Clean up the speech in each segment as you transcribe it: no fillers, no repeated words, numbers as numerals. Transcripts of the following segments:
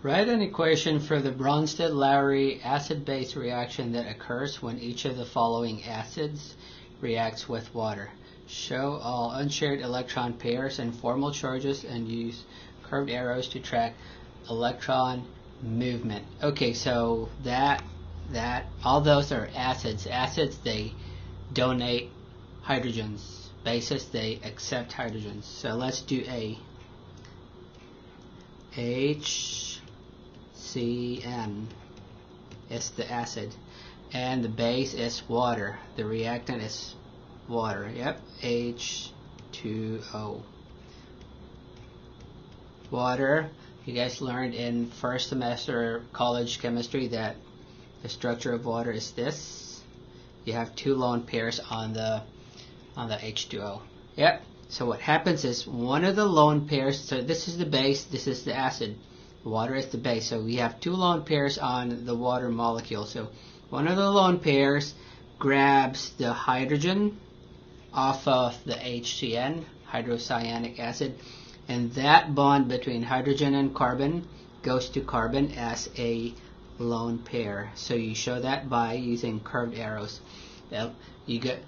Write an equation for the Bronsted-Lowry acid-base reaction that occurs when each of the following acids reacts with water. Show all unshared electron pairs and formal charges and use curved arrows to track electron movement. Okay, so that all those are acids. Acids, they donate hydrogens. Bases, they accept hydrogens. So let's do A. HCN is the acid, and the base is water. The reactant is water. Yep, H2O. Water. You guys learned in first semester college chemistry that the structure of water is this. You have two lone pairs on the H2O. Yep. So what happens is one of the lone pairs, so this is the base, this is the acid. Water is the base. So we have two lone pairs on the water molecule. So one of the lone pairs grabs the hydrogen off of the HCN, hydrocyanic acid, and that bond between hydrogen and carbon goes to carbon as a lone pair. So you show that by using curved arrows. You get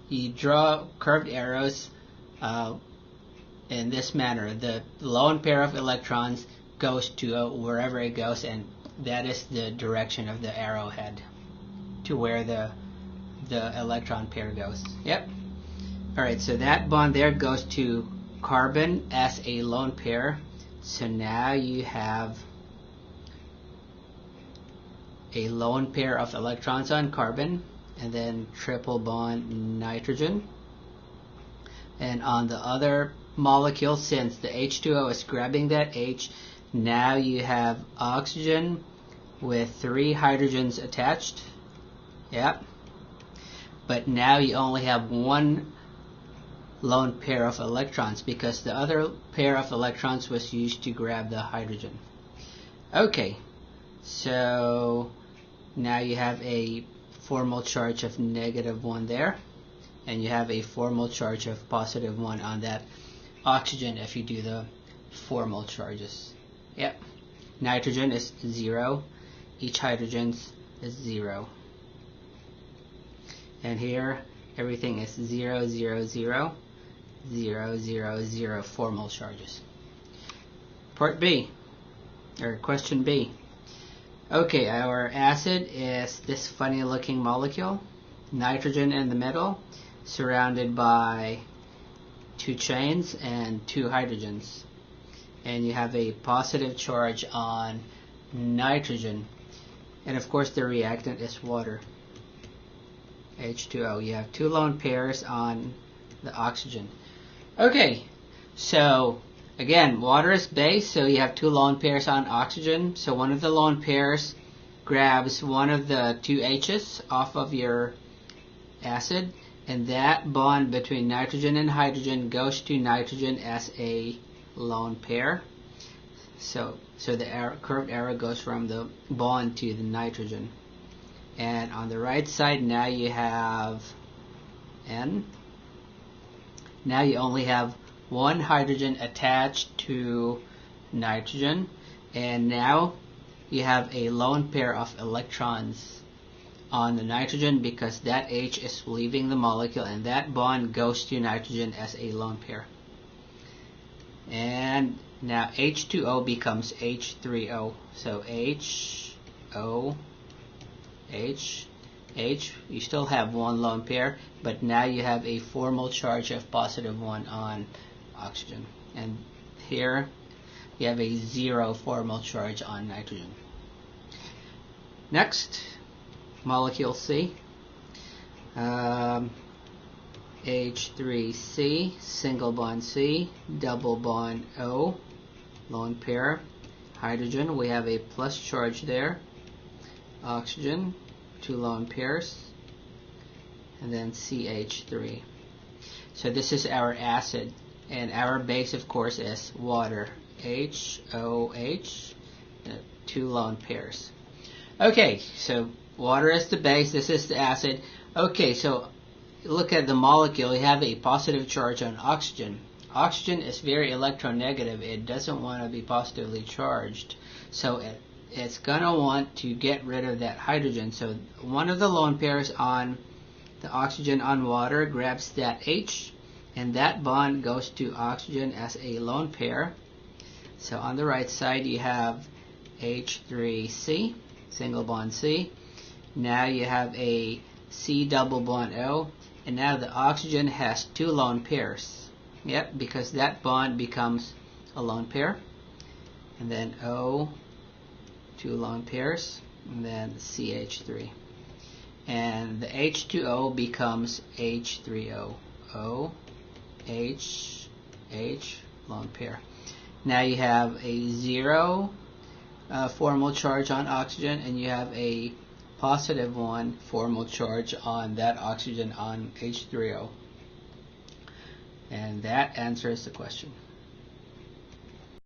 you draw curved arrows in this manner. The lone pair of electrons goes to wherever it goes, and that is the direction of the arrowhead to where the electron pair goes. Yep. Alright, so that bond there goes to carbon as a lone pair. So now you have a lone pair of electrons on carbon, and then triple bond nitrogen. And on the other molecule, since the H2O is grabbing that H, now you have oxygen with 3 hydrogens attached. Yep. But now you only have one lone pair of electrons because the other pair of electrons was used to grab the hydrogen. Okay, so now you have a formal charge of -1 there, and you have a formal charge of +1 on that oxygen if you do the formal charges. Yep. Nitrogen is 0, each hydrogen is 0. And here everything is 0, 0, 0, 0, 0, 0 formal charges. Part B, or question B. Okay, our acid is this funny looking molecule, nitrogen in the middle, surrounded by 2 chains and 2 hydrogens. And you have a positive charge on nitrogen. And of course the reactant is water, H2O. You have 2 lone pairs on the oxygen. Okay, so again, water is base, so you have 2 lone pairs on oxygen. So one of the lone pairs grabs one of the 2 H's off of your acid, and that bond between nitrogen and hydrogen goes to nitrogen as a lone pair. So the curved arrow goes from the bond to the nitrogen. And on the right side, now you have N. Now you only have 1 hydrogen attached to nitrogen, and now you have a lone pair of electrons on the nitrogen because that H is leaving the molecule, and that bond goes to nitrogen as a lone pair. And now H2O becomes H3O. So H, O, H, H, you still have 1 lone pair, but now you have a formal charge of +1 on oxygen. And here you have a 0 formal charge on nitrogen. Next, molecule C. H3C, single bond C, double bond O, lone pair. Hydrogen, we have a plus charge there. Oxygen, 2 lone pairs, and then CH3. So this is our acid, and our base of course is water, HOH, 2 lone pairs. Okay, so water is the base, this is the acid. Okay, so look at the molecule, you have a positive charge on oxygen. oxygen is very electronegative. It doesn't want to be positively charged. So it's going to want to get rid of that hydrogen. So one of the lone pairs on the oxygen on water grabs that H, and that bond goes to oxygen as a lone pair. So on the right side you have H3C, single bond C. Now you have a C double bond O, and now the oxygen has two lone pairs. Yep, because that bond becomes a lone pair. And then O, two lone pairs, and then CH3. And the H2O becomes H3O. O, H, H, lone pair. Now you have a 0 formal charge on oxygen, and you have a positive 1 formal charge on that oxygen on H3O. And that answers the question.